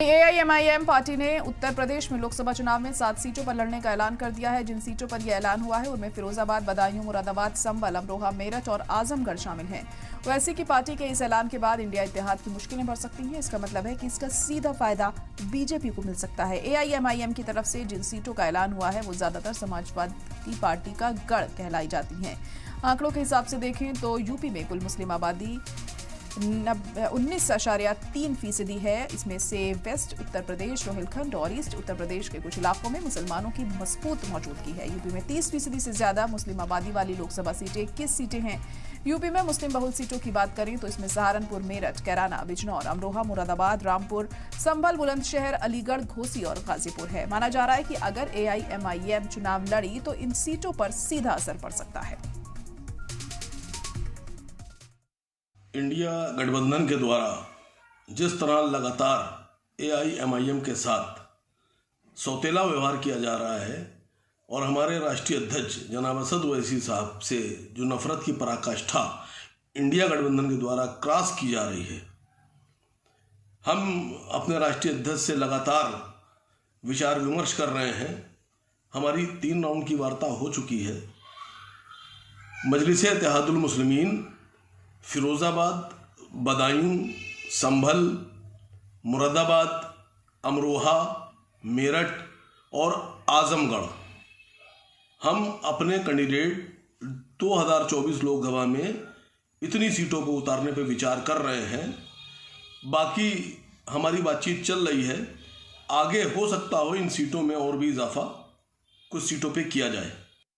AIMIM party ने उत्तर प्रदेश में लोकसभा चुनाव में 7 सीटों पर लड़ने का ऐलान कर दिया है। जिन सीटों पर यह ऐलान हुआ है उनमें फिरोजाबाद, बदायूं, मुरादाबाद, संभल, अमरोहा, मेरठ और आजमगढ़ शामिल हैं। वैसे की पार्टी के इस ऐलान के बाद इंडिया इत्तेहाद की मुश्किलें बढ़ सकती हैं। इसका मतलब है कि इसका सीधा फायदा बीजेपी को मिल सकता है। एआईएमआईएम की तरफ से जिन सीटों का ऐलान हुआ है वो ज्यादातर समाजवादी पार्टी का गढ़ कहलाई जाती हैं। आंकड़ों के हिसाब से देखें तो यूपी में कुल मुस्लिम आबादी 19.3% है। इसमें से वेस्ट उत्तर प्रदेश, रोहिलखंड और ईस्ट उत्तर प्रदेश के कुछ इलाकों में मुसलमानों की मजबूत मौजूदगी है। यूपी में 30% से ज्यादा मुस्लिम आबादी वाली लोकसभा सीटें 21 सीटें हैं। यूपी में मुस्लिम बहुल सीटों की बात करें तो इसमें सहारनपुर, मेरठ, कैराना, बिजनौर, अमरोहा, मुरादाबाद, रामपुर, संभल, बुलंदशहर, अलीगढ़, घोसी और गाजीपुर है। माना जा रहा है कि अगर एआईएमआईएम चुनाव लड़ी तो इन सीटों पर सीधा असर पड़ सकता है। इंडिया गठबंधन के द्वारा जिस तरह लगातार एआईएमआईएम के साथ सौतेला व्यवहार किया जा रहा है और हमारे राष्ट्रीय अध्यक्ष जनाब असद ओवैसी साहब से जो नफरत की पराकाष्ठा इंडिया गठबंधन के द्वारा क्रॉस की जा रही है, हम अपने राष्ट्रीय अध्यक्ष से लगातार विचार विमर्श कर रहे हैं। हमारी 3 राउंड की वार्ता हो चुकी है। मजलिस इत्तेहादुल मुस्लिमीन फिरोजाबाद, बदायूं, संभल, मुरादाबाद, अमरोहा, मेरठ और आजमगढ़ हम अपने कैंडिडेट 2024 लोकसभा में इतनी सीटों को उतारने पर विचार कर रहे हैं। बाकी हमारी बातचीत चल रही है। आगे हो सकता हो इन सीटों में और भी इजाफा कुछ सीटों पे किया जाए।